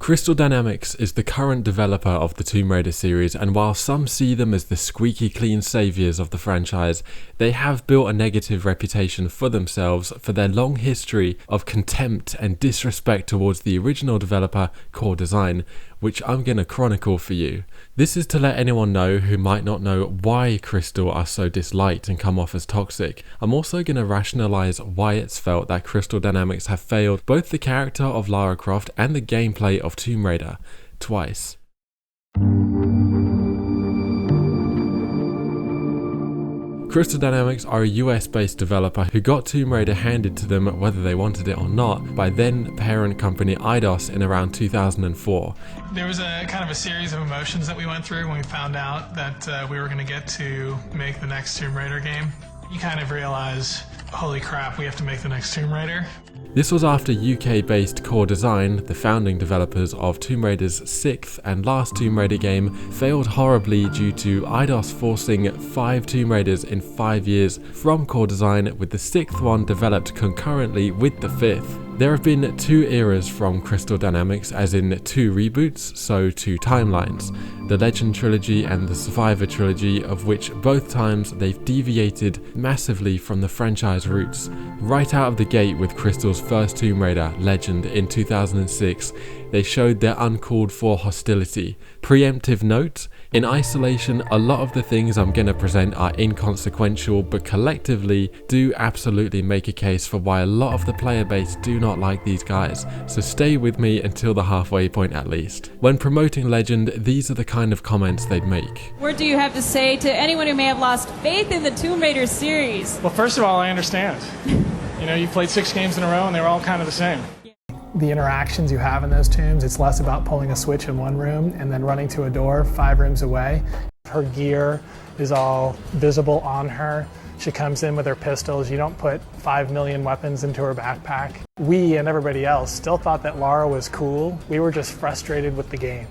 Crystal Dynamics is the current developer of the Tomb Raider series, and while some see them as the squeaky clean saviors of the franchise, they have built a negative reputation for themselves for their long history of contempt and disrespect towards the original developer, Core Design, which I'm going to chronicle for you. This is to let anyone know who might not know why Crystal are so disliked and come off as toxic. I'm also going to rationalize why it's felt that Crystal Dynamics have failed both the character of Lara Croft and the gameplay of Tomb Raider twice. Crystal Dynamics are a US-based developer who got Tomb Raider handed to them whether they wanted it or not by then parent company Eidos in around 2004. There was a kind of a series of emotions that we went through when we found out that we were going to get to make the next Tomb Raider game. You kind of realize, holy crap, we have to make the next Tomb Raider. This was after UK-based Core Design, the founding developers of Tomb Raider's 6th and last Tomb Raider game, failed horribly due to Eidos forcing 5 Tomb Raiders in 5 years from Core Design, with the 6th one developed concurrently with the 5th. There have been 2 eras from Crystal Dynamics, as in 2 reboots, so 2 timelines. The Legend trilogy and the Survivor trilogy, of which both times they've deviated massively from the franchise roots. Right out of the gate with Crystal's first Tomb Raider, Legend, in 2006, they showed their uncalled for hostility. Preemptive note: in isolation, a lot of the things I'm going to present are inconsequential, but collectively do absolutely make a case for why a lot of the player base do not like these guys, so stay with me until the halfway point at least. When promoting Legend, these are the kind of comments they'd make. What do you have to say to anyone who may have lost faith in the Tomb Raider series? Well, first of all, I understand. You know, you played 6 games in a row and they were all kind of the same. The interactions you have in those tombs, it's less about pulling a switch in one room and then running to a door 5 rooms away. Her gear is all visible on her. She comes in with her pistols. You don't put 5 million weapons into her backpack. We and everybody else still thought that Lara was cool. We were just frustrated with the game.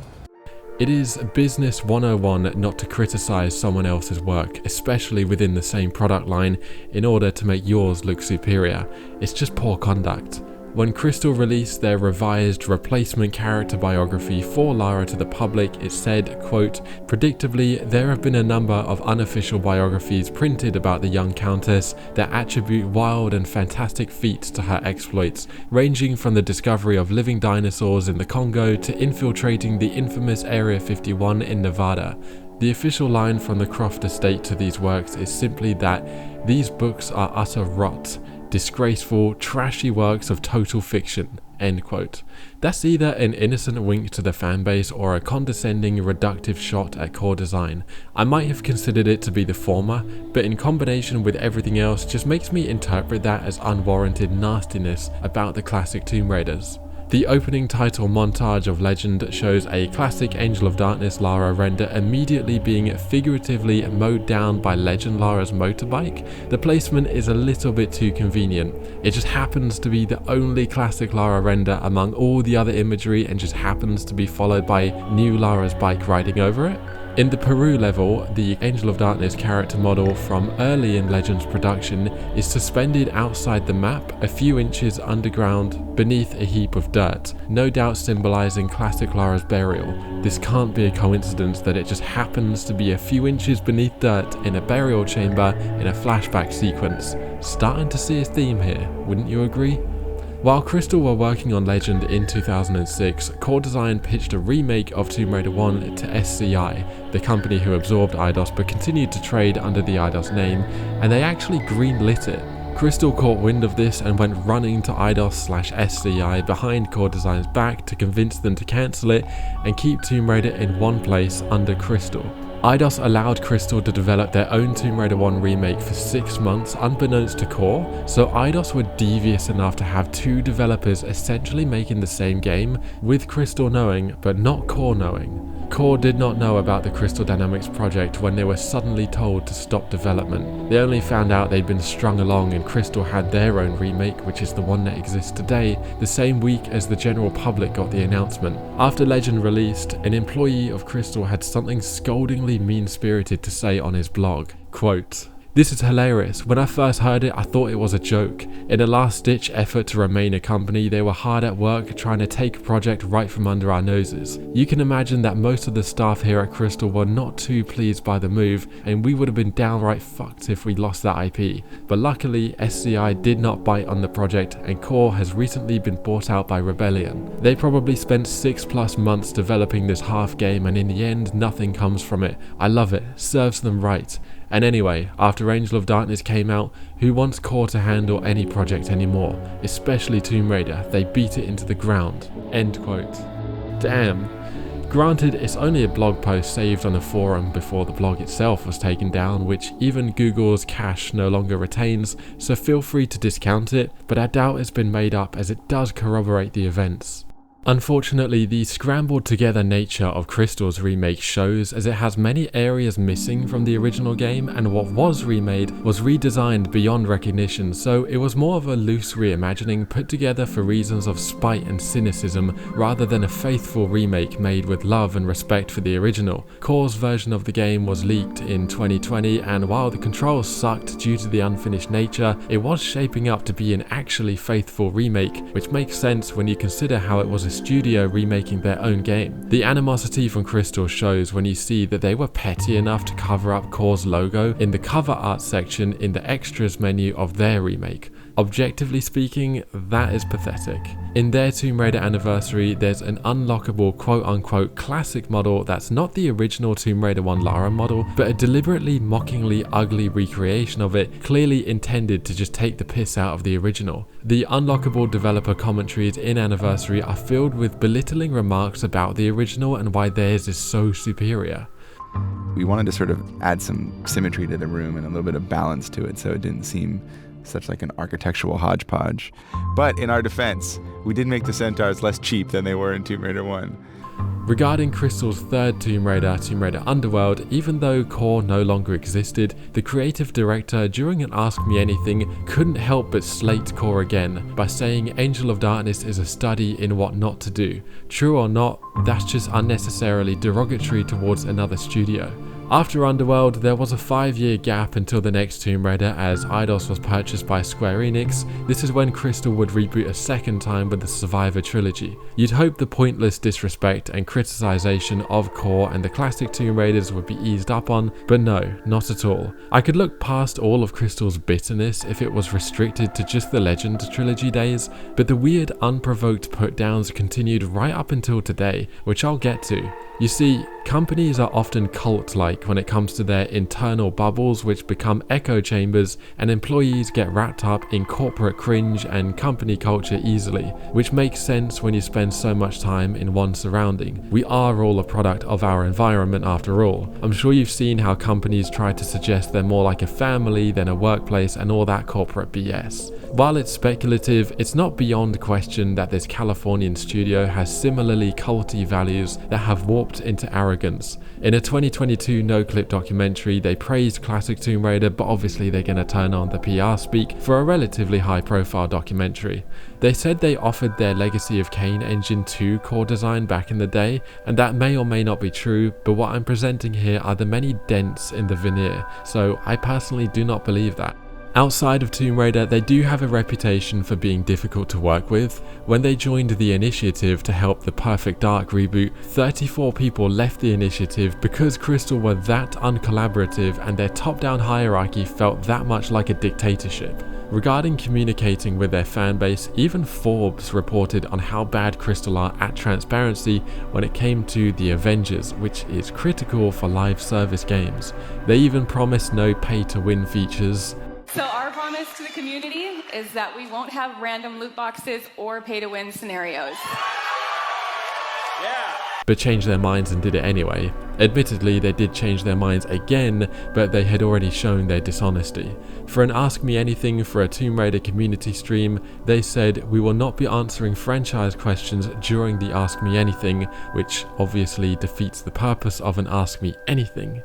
It is business 101 not to criticize someone else's work, especially within the same product line, in order to make yours look superior. It's just poor conduct. When Crystal released their revised replacement character biography for Lara to the public, it said, quote, "Predictably, there have been a number of unofficial biographies printed about the young Countess that attribute wild and fantastic feats to her exploits, ranging from the discovery of living dinosaurs in the Congo to infiltrating the infamous Area 51 in Nevada. The official line from the Croft estate to these works is simply that these books are utter rot. Disgraceful, trashy works of total fiction," end quote. That's either an innocent wink to the fanbase or a condescending, reductive shot at Core Design. I might have considered it to be the former, but in combination with everything else just makes me interpret that as unwarranted nastiness about the classic Tomb Raiders. The opening title montage of Legend shows a classic Angel of Darkness Lara render immediately being figuratively mowed down by Legend Lara's motorbike. The placement is a little bit too convenient. It just happens to be the only classic Lara render among all the other imagery, and just happens to be followed by new Lara's bike riding over it. In the Peru level, the Angel of Darkness character model from early in Legend's production is suspended outside the map, a few inches underground beneath a heap of dirt, no doubt symbolizing classic Lara's burial. This can't be a coincidence that it just happens to be a few inches beneath dirt in a burial chamber in a flashback sequence. Starting to see a theme here, wouldn't you agree? While Crystal were working on Legend in 2006, Core Design pitched a remake of Tomb Raider 1 to SCI, the company who absorbed Eidos but continued to trade under the Eidos name, and they actually greenlit it. Crystal caught wind of this and went running to Eidos/SCI behind Core Design's back to convince them to cancel it and keep Tomb Raider in one place under Crystal. Eidos allowed Crystal to develop their own Tomb Raider 1 remake for 6 months unbeknownst to Core, so Eidos were devious enough to have 2 developers essentially making the same game, with Crystal knowing but not Core knowing. Core did not know about the Crystal Dynamics project when they were suddenly told to stop development. They only found out they'd been strung along and Crystal had their own remake, which is the one that exists today, the same week as the general public got the announcement. After Legend released, an employee of Crystal had something scoldingly mean-spirited to say on his blog. Quote, This is hilarious. When I first heard it, I thought it was a joke. In a last-ditch effort to remain a company, they were hard at work trying to take a project right from under our noses. You can imagine that most of the staff here at Crystal were not too pleased by the move, and we would have been downright fucked if we lost that IP. But luckily, SCI did not bite on the project, and Core has recently been bought out by Rebellion. They probably spent 6+ months developing this half game, and in the end, nothing comes from it. I love it. Serves them right. And anyway, after Angel of Darkness came out, who wants Core to handle any project anymore? Especially Tomb Raider, they beat it into the ground. End quote. Damn. Granted, it's only a blog post saved on a forum before the blog itself was taken down, which even Google's cache no longer retains, so feel free to discount it, but I doubt it's been made up as it does corroborate the events. Unfortunately, the scrambled together nature of Crystal's remake shows, as it has many areas missing from the original game, and what was remade was redesigned beyond recognition, so it was more of a loose reimagining put together for reasons of spite and cynicism rather than a faithful remake made with love and respect for the original. Core's version of the game was leaked in 2020, and while the controls sucked due to the unfinished nature, it was shaping up to be an actually faithful remake, which makes sense when you consider how it was a studio remaking their own game. The animosity from Crystal shows when you see that they were petty enough to cover up Core's logo in the cover art section in the extras menu of their remake. Objectively speaking, that is pathetic. In their Tomb Raider anniversary, there's an unlockable quote-unquote classic model that's not the original Tomb Raider 1 Lara model, but a deliberately mockingly ugly recreation of it, clearly intended to just take the piss out of the original. The unlockable developer commentaries in Anniversary are filled with belittling remarks about the original and why theirs is so superior. We wanted to sort of add some symmetry to the room and a little bit of balance to it so it didn't seem such like an architectural hodgepodge. But in our defense, we did make the centaurs less cheap than they were in Tomb Raider 1. Regarding Crystal's third Tomb Raider Underworld, even though Core no longer existed, the creative director during an Ask Me Anything couldn't help but slate Core again by saying Angel of Darkness is a study in what not to do. True or not, that's just unnecessarily derogatory towards another studio. After Underworld, there was a 5-year gap until the next Tomb Raider as Eidos was purchased by Square Enix. This is when Crystal would reboot a second time with the Survivor trilogy. You'd hope the pointless disrespect and criticization of Core and the classic Tomb Raiders would be eased up on, but no, not at all. I could look past all of Crystal's bitterness if it was restricted to just the Legend trilogy days, but the weird unprovoked put-downs continued right up until today, which I'll get to. You see, companies are often cult-like when it comes to their internal bubbles which become echo chambers, and employees get wrapped up in corporate cringe and company culture easily, which makes sense when you spend so much time in one surrounding. We are all a product of our environment after all. I'm sure you've seen how companies try to suggest they're more like a family than a workplace and all that corporate BS. While it's speculative, it's not beyond question that this Californian studio has similarly culty values that have warped into arrogance. In a 2022 no-clip documentary, they praised classic Tomb Raider, but obviously they're going to turn on the PR speak for a relatively high-profile documentary. They said they offered their Legacy of Kain Engine 2 core design back in the day, and that may or may not be true, but what I'm presenting here are the many dents in the veneer, so I personally do not believe that. Outside of Tomb Raider, they do have a reputation for being difficult to work with. When they joined the initiative to help the Perfect Dark reboot, 34 people left the initiative because Crystal were that uncollaborative and their top-down hierarchy felt that much like a dictatorship. Regarding communicating with their fanbase, even Forbes reported on how bad Crystal are at transparency when it came to the Avengers, which is critical for live service games. They even promised no pay-to-win features. So our promise to the community is that we won't have random loot boxes or pay-to-win scenarios. Yeah. But changed their minds and did it anyway. Admittedly, they did change their minds again, but they had already shown their dishonesty. For an Ask Me Anything for a Tomb Raider community stream, they said, "We will not be answering franchise questions during the Ask Me Anything," which obviously defeats the purpose of an Ask Me Anything.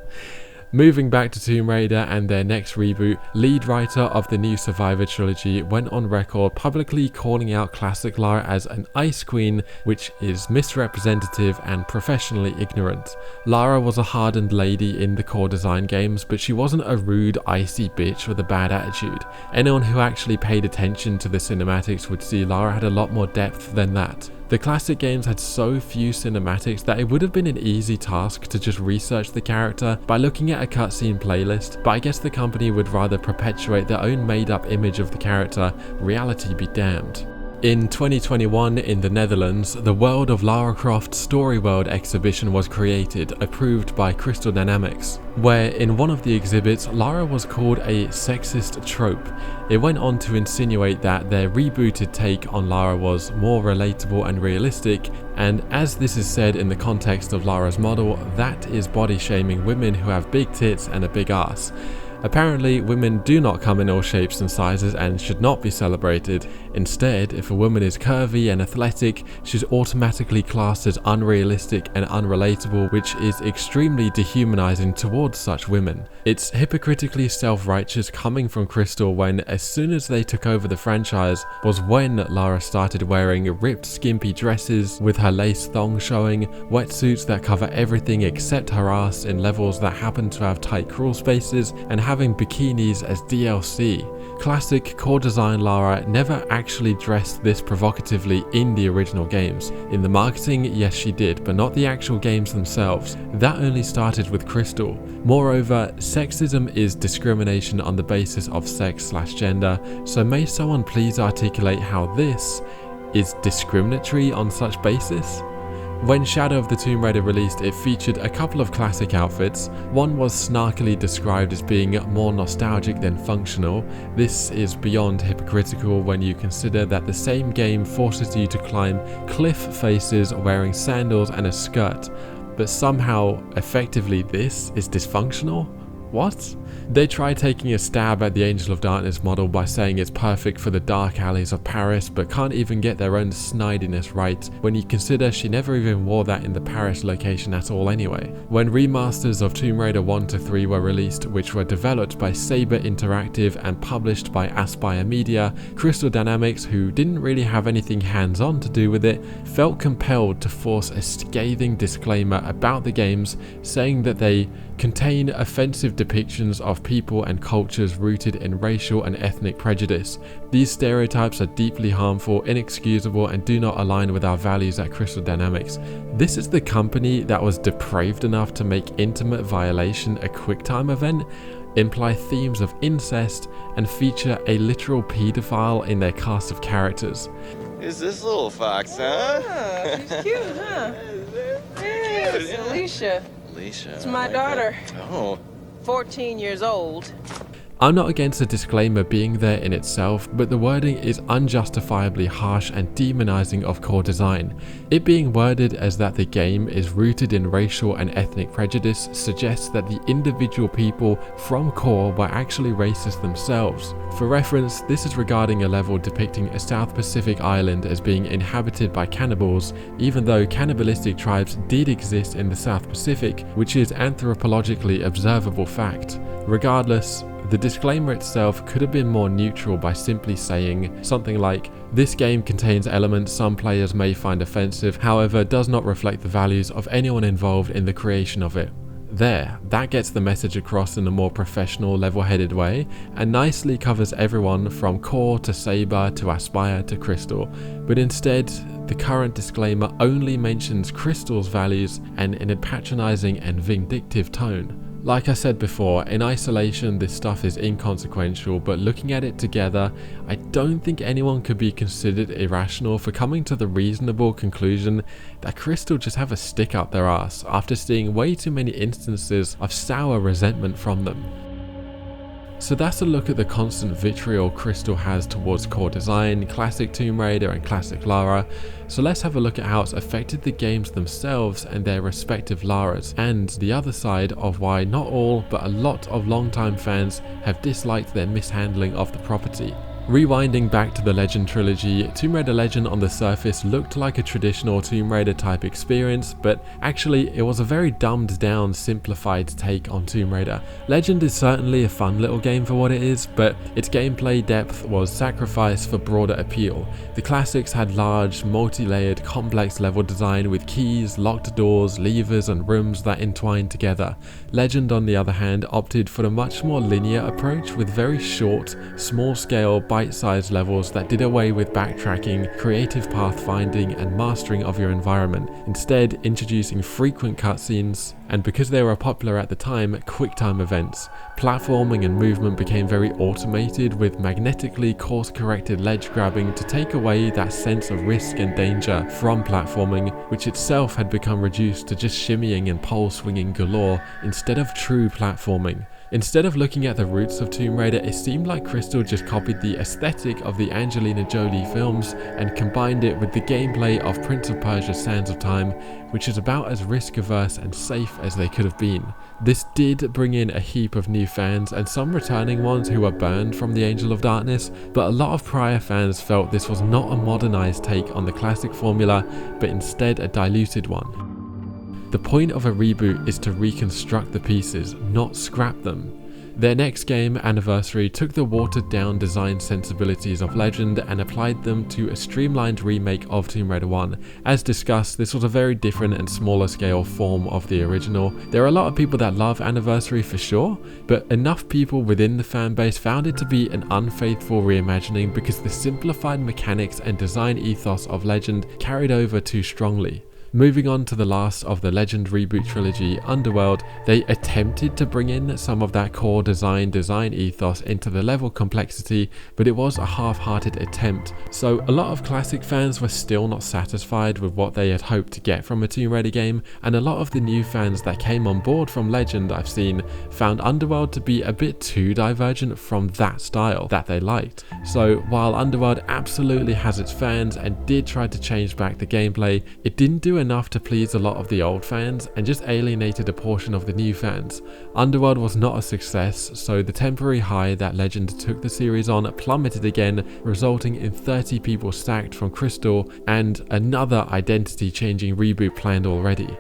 Moving back to Tomb Raider and their next reboot, lead writer of the new Survivor trilogy went on record publicly calling out classic Lara as an ice queen, which is misrepresentative and professionally ignorant. Lara was a hardened lady in the core design games, but she wasn't a rude, icy bitch with a bad attitude. Anyone who actually paid attention to the cinematics would see Lara had a lot more depth than that. The classic games had so few cinematics that it would have been an easy task to just research the character by looking at a cutscene playlist, but I guess the company would rather perpetuate their own made-up image of the character, reality be damned. In 2021 in the Netherlands, the World of Lara Croft Story World exhibition was created, approved by Crystal Dynamics, where in one of the exhibits, Lara was called a sexist trope. It went on to insinuate that their rebooted take on Lara was more relatable and realistic, and as this is said in the context of Lara's model, that is body shaming women who have big tits and a big ass. Apparently, women do not come in all shapes and sizes and should not be celebrated. Instead, if a woman is curvy and athletic, she's automatically classed as unrealistic and unrelatable, which is extremely dehumanizing towards such women. It's hypocritically self-righteous coming from Crystal when, as soon as they took over the franchise, was when Lara started wearing ripped skimpy dresses with her lace thong showing, wetsuits that cover everything except her ass in levels that happen to have tight crawl spaces, and having bikinis as DLC. Classic core design Lara never actually dressed this provocatively in the original games. In the marketing, yes she did, but not the actual games themselves. That only started with Crystal. Moreover, sexism is discrimination on the basis of sex/gender, so may someone please articulate how this is discriminatory on such basis? When Shadow of the Tomb Raider released, it featured a couple of classic outfits. One was snarkily described as being more nostalgic than functional. This is beyond hypocritical when you consider that the same game forces you to climb cliff faces wearing sandals and a skirt, but somehow, effectively this is dysfunctional? What? They try taking a stab at the Angel of Darkness model by saying it's perfect for the dark alleys of Paris, but can't even get their own snidiness right when you consider she never even wore that in the Paris location at all anyway. When remasters of Tomb Raider 1 to 3 were released, which were developed by Saber Interactive and published by Aspyr Media, Crystal Dynamics, who didn't really have anything hands-on to do with it, felt compelled to force a scathing disclaimer about the games, saying that they contain offensive depictions of people and cultures rooted in racial and ethnic prejudice. These stereotypes are deeply harmful, inexcusable, and do not align with our values at Crystal Dynamics. This is the company that was depraved enough to make Intimate Violation a QuickTime event, imply themes of incest, and feature a literal paedophile in their cast of characters. Who's this little fox, huh? Oh, she's cute, huh? Yeah, it's Alicia. Alicia. It's my daughter. Oh. 14 years old. I'm not against a disclaimer being there in itself, but the wording is unjustifiably harsh and demonizing of core design. It being worded as that the game is rooted in racial and ethnic prejudice suggests that the individual people from core were actually racist themselves. For reference, this is regarding a level depicting a South Pacific island as being inhabited by cannibals, even though cannibalistic tribes did exist in the South Pacific, which is anthropologically observable fact. Regardless, the disclaimer itself could have been more neutral by simply saying something like, "This game contains elements some players may find offensive, however does not reflect the values of anyone involved in the creation of it." There, that gets the message across in a more professional, level-headed way, and nicely covers everyone from Core to Saber to Aspyr to Crystal. But instead, the current disclaimer only mentions Crystal's values and in a patronizing and vindictive tone. Like I said before, in isolation this stuff is inconsequential, but looking at it together, I don't think anyone could be considered irrational for coming to the reasonable conclusion that Crystal just have a stick up their ass after seeing way too many instances of sour resentment from them. So that's a look at the constant vitriol Crystal has towards core design, classic Tomb Raider and classic Lara. So let's have a look at how it's affected the games themselves and their respective Laras, and the other side of why not all but a lot of longtime fans have disliked their mishandling of the property. Rewinding back to the Legend trilogy, Tomb Raider Legend on the surface looked like a traditional Tomb Raider type experience, but actually it was a very dumbed down, simplified take on Tomb Raider. Legend is certainly a fun little game for what it is, but its gameplay depth was sacrificed for broader appeal. The classics had large, multi-layered, complex level design with keys, locked doors, levers and rooms that entwined together. Legend, on the other hand, opted for a much more linear approach with very short, small-scale, bite-sized levels that did away with backtracking, creative pathfinding and mastering of your environment, instead introducing frequent cutscenes, and because they were popular at the time, QuickTime events. Platforming and movement became very automated with magnetically course-corrected ledge grabbing to take away that sense of risk and danger from platforming, which itself had become reduced to just shimmying and pole swinging galore instead of true platforming. Instead of looking at the roots of Tomb Raider, it seemed like Crystal just copied the aesthetic of the Angelina Jolie films and combined it with the gameplay of Prince of Persia: Sands of Time, which is about as risk-averse and safe as they could have been. This did bring in a heap of new fans and some returning ones who were burned from the Angel of Darkness, but a lot of prior fans felt this was not a modernized take on the classic formula, but instead a diluted one. The point of a reboot is to reconstruct the pieces, not scrap them. Their next game, Anniversary, took the watered-down design sensibilities of Legend and applied them to a streamlined remake of Tomb Raider 1. As discussed, this was a very different and smaller scale form of the original. There are a lot of people that love Anniversary for sure, but enough people within the fanbase found it to be an unfaithful reimagining because the simplified mechanics and design ethos of Legend carried over too strongly. Moving on to the last of the Legend reboot trilogy, Underworld, they attempted to bring in some of that core design ethos into the level complexity, but it was a half-hearted attempt. So a lot of classic fans were still not satisfied with what they had hoped to get from a Tomb Raider game, and a lot of the new fans that came on board from Legend I've seen found Underworld to be a bit too divergent from that style that they liked. So while Underworld absolutely has its fans and did try to change back the gameplay, it didn't do enough to please a lot of the old fans and just alienated a portion of the new fans. Underworld was not a success, so the temporary high that Legend took the series on plummeted again, resulting in 30 people sacked from Crystal and another identity-changing reboot planned already.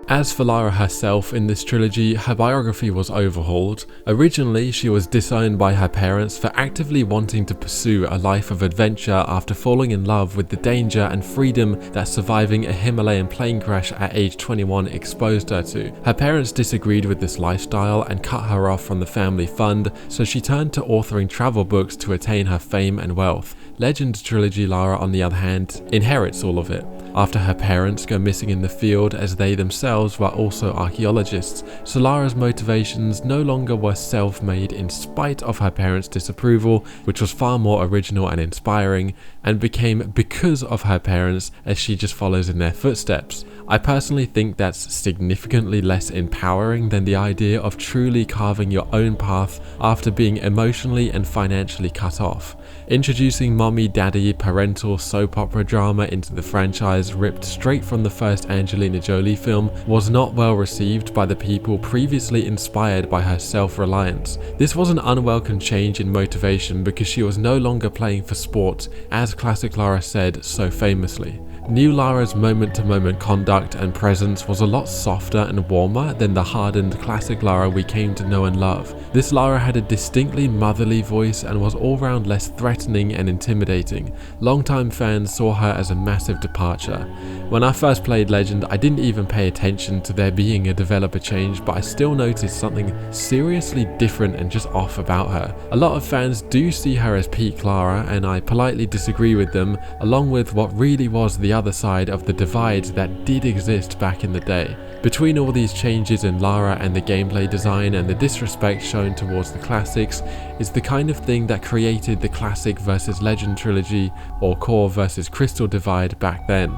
As for Lara herself in this trilogy, her biography was overhauled. Originally, she was disowned by her parents for actively wanting to pursue a life of adventure after falling in love with the danger and freedom that surviving a Himalayan plane crash at age 21 exposed her to. Her parents disagreed with this lifestyle and cut her off from the family fund, so she turned to authoring travel books to attain her fame and wealth. Legend trilogy Lara, on the other hand, inherits all of it, after her parents go missing in the field as they themselves were also archaeologists, so Lara's motivations no longer were self-made in spite of her parents' disapproval, which was far more original and inspiring, and became because of her parents as she just follows in their footsteps. I personally think that's significantly less empowering than the idea of truly carving your own path after being emotionally and financially cut off. Introducing mommy-daddy parental soap opera drama into the franchise ripped straight from the first Angelina Jolie film was not well received by the people previously inspired by her self-reliance. This was an unwelcome change in motivation because she was no longer playing for sport, as classic Lara said so famously. New Lara's moment-to-moment conduct and presence was a lot softer and warmer than the hardened classic Lara we came to know and love. This Lara had a distinctly motherly voice and was all-round less threatening and intimidating. Longtime fans saw her as a massive departure. When I first played Legend, I didn't even pay attention to there being a developer change, but I still noticed something seriously different and just off about her. A lot of fans do see her as peak Lara, and I politely disagree with them, along with what really was the other side of the divide that did exist back in the day. Between all these changes in Lara and the gameplay design and the disrespect shown towards the classics is the kind of thing that created the classic versus Legend trilogy or core versus Crystal divide back then.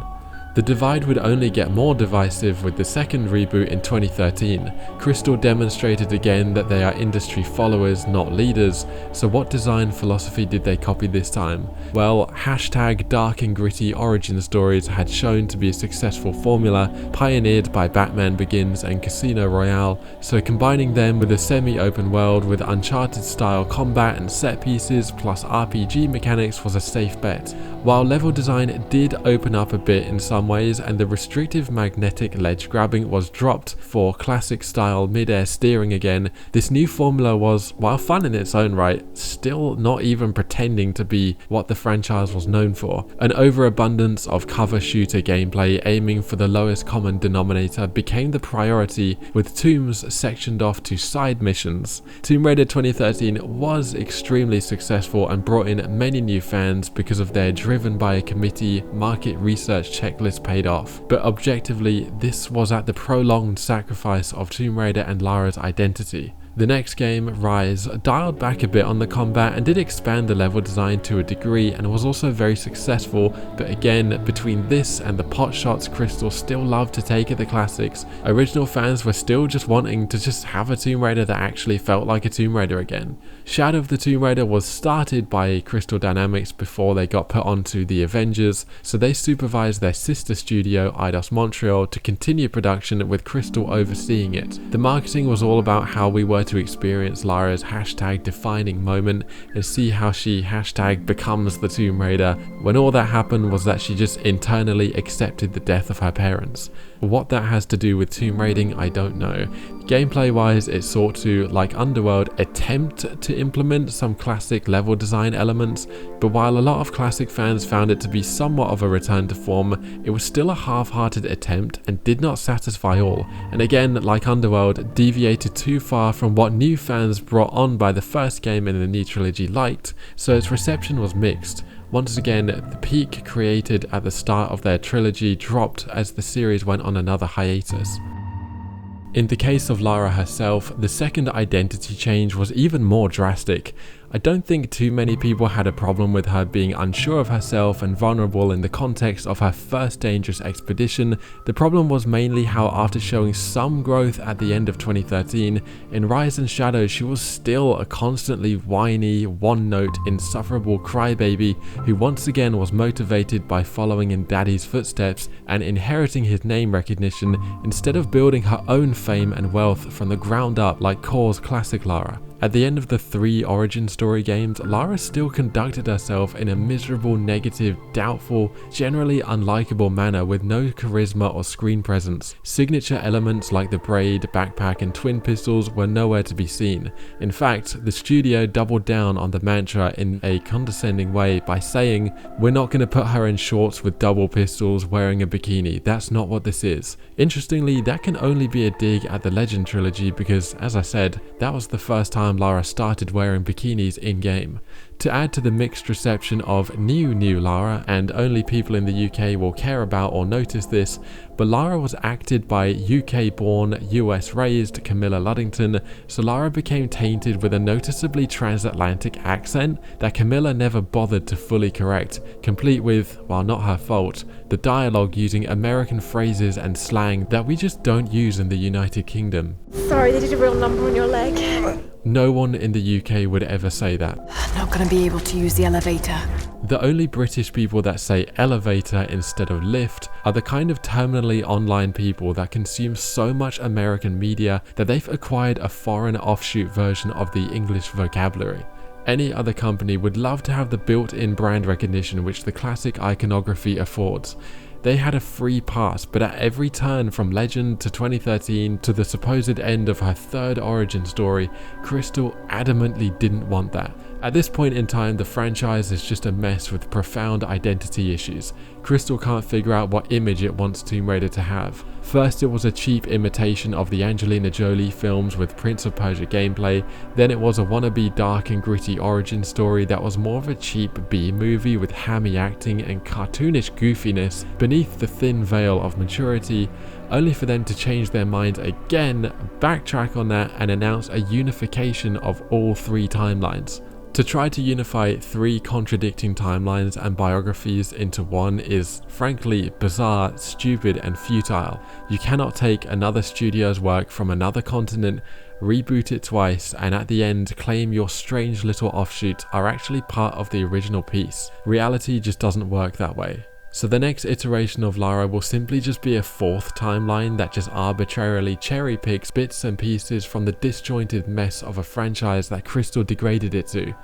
The divide would only get more divisive with the second reboot in 2013. Crystal demonstrated again that they are industry followers, not leaders, so what design philosophy did they copy this time? Well, hashtag dark and gritty origin stories had shown to be a successful formula pioneered by Batman Begins and Casino Royale, so combining them with a semi-open world with Uncharted style combat and set pieces plus RPG mechanics was a safe bet. While level design did open up a bit in some ways and the restrictive magnetic ledge grabbing was dropped for classic style mid-air steering again, this new formula was, while fun in its own right, still not even pretending to be what the franchise was known for. An overabundance of cover shooter gameplay aiming for the lowest common denominator became the priority, with tombs sectioned off to side missions. Tomb Raider 2013 was extremely successful and brought in many new fans because of their driven by a committee market research checklist paid off, but objectively this was at the prolonged sacrifice of Tomb Raider and Lara's identity. The next game, Rise, dialed back a bit on the combat and did expand the level design to a degree and was also very successful, but again, between this and the pot shots Crystal still loved to take at the classics, original fans were still just wanting to just have a Tomb Raider that actually felt like a Tomb Raider again. Shadow of the Tomb Raider was started by Crystal Dynamics before they got put onto the Avengers, so they supervised their sister studio, Eidos Montreal, to continue production with Crystal overseeing it. The marketing was all about how we were to experience Lara's hashtag defining moment and see how she hashtag becomes the Tomb Raider, when all that happened was that she just internally accepted the death of her parents. What that has to do with tomb raiding, I don't know. Gameplay wise, it sought to, like Underworld, attempt to implement some classic level design elements, but while a lot of classic fans found it to be somewhat of a return to form, it was still a half-hearted attempt and did not satisfy all, and again, like Underworld, deviated too far from what new fans brought on by the first game in the new trilogy liked, so its reception was mixed. Once again, the peak created at the start of their trilogy dropped as the series went on another hiatus. In the case of Lara herself, the second identity change was even more drastic. I don't think too many people had a problem with her being unsure of herself and vulnerable in the context of her first dangerous expedition. The problem was mainly how, after showing some growth at the end of 2013, in Rise and Shadow she was still a constantly whiny, one-note, insufferable crybaby who once again was motivated by following in Daddy's footsteps and inheriting his name recognition instead of building her own fame and wealth from the ground up like Core's classic Lara. At the end of the 3 origin story games, Lara still conducted herself in a miserable, negative, doubtful, generally unlikable manner with no charisma or screen presence. Signature elements like the braid, backpack and twin pistols were nowhere to be seen. In fact, the studio doubled down on the mantra in a condescending way by saying, "We're not going to put her in shorts with double pistols wearing a bikini, that's not what this is." Interestingly, that can only be a dig at the Legend trilogy because, as I said, that was the first time Lara started wearing bikinis in-game. To add to the mixed reception of new Lara, and only people in the UK will care about or notice this, but Lara was acted by UK-born, US-raised Camilla Luddington, so Lara became tainted with a noticeably transatlantic accent that Camilla never bothered to fully correct, complete with, while not her fault, the dialogue using American phrases and slang that we just don't use in the United Kingdom. Sorry, they did a real number on your leg. No one in the UK would ever say that. Not gonna be able to use the elevator. The only British people that say elevator instead of lift are the kind of terminally online people that consume so much American media that they've acquired a foreign offshoot version of the English vocabulary. Any other company would love to have the built-in brand recognition which the classic iconography affords. They had a free pass, but at every turn from Legend to 2013 to the supposed end of her third origin story, Crystal adamantly didn't want that. At this point in time, the franchise is just a mess with profound identity issues. Crystal can't figure out what image it wants Tomb Raider to have. First, it was a cheap imitation of the Angelina Jolie films with Prince of Persia gameplay, then it was a wannabe dark and gritty origin story that was more of a cheap B-movie with hammy acting and cartoonish goofiness beneath the thin veil of maturity, only for them to change their minds again, backtrack on that and announce a unification of all 3 timelines. To try to unify 3 contradicting timelines and biographies into one is, frankly, bizarre, stupid, and futile. You cannot take another studio's work from another continent, reboot it twice, and at the end claim your strange little offshoots are actually part of the original piece. Reality just doesn't work that way. So the next iteration of Lara will simply just be a 4th timeline that just arbitrarily cherry picks bits and pieces from the disjointed mess of a franchise that Crystal degraded it to.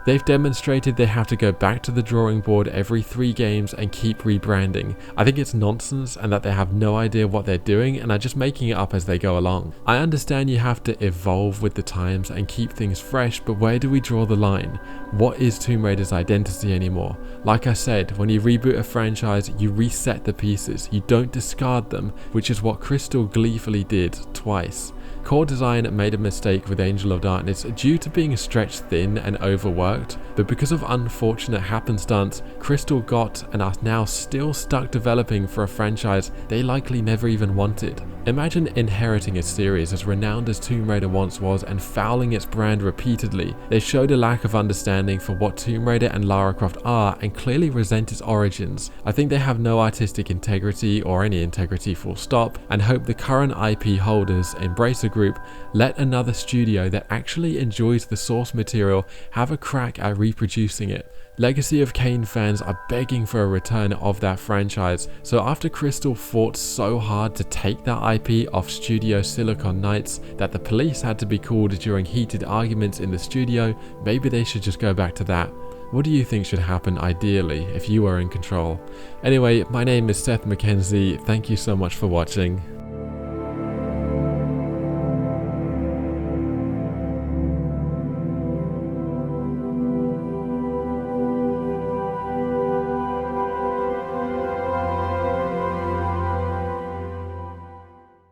They've demonstrated they have to go back to the drawing board every 3 games and keep rebranding. I think it's nonsense and that they have no idea what they're doing and are just making it up as they go along. I understand you have to evolve with the times and keep things fresh, but where do we draw the line? What is Tomb Raider's identity anymore? Like I said, when you reboot a franchise, you reset the pieces, you don't discard them, which is what Crystal gleefully did twice. Core Design made a mistake with Angel of Darkness due to being stretched thin and overworked, but because of unfortunate happenstance, Crystal got and are now still stuck developing for a franchise they likely never even wanted. Imagine inheriting a series as renowned as Tomb Raider once was and fouling its brand repeatedly. They showed a lack of understanding for what Tomb Raider and Lara Croft are and clearly resent its origins. I think they have no artistic integrity or any integrity full stop, and hope the current IP holders, Embracer Group, let another studio that actually enjoys the source material have a crack at reproducing it. Legacy of Kain fans are begging for a return of that franchise, so after Crystal fought so hard to take that IP off Studio Silicon Knights that the police had to be called during heated arguments in the studio, maybe they should just go back to that. What do you think should happen ideally if you were in control? Anyway, my name is Seth McKenzie, thank you so much for watching.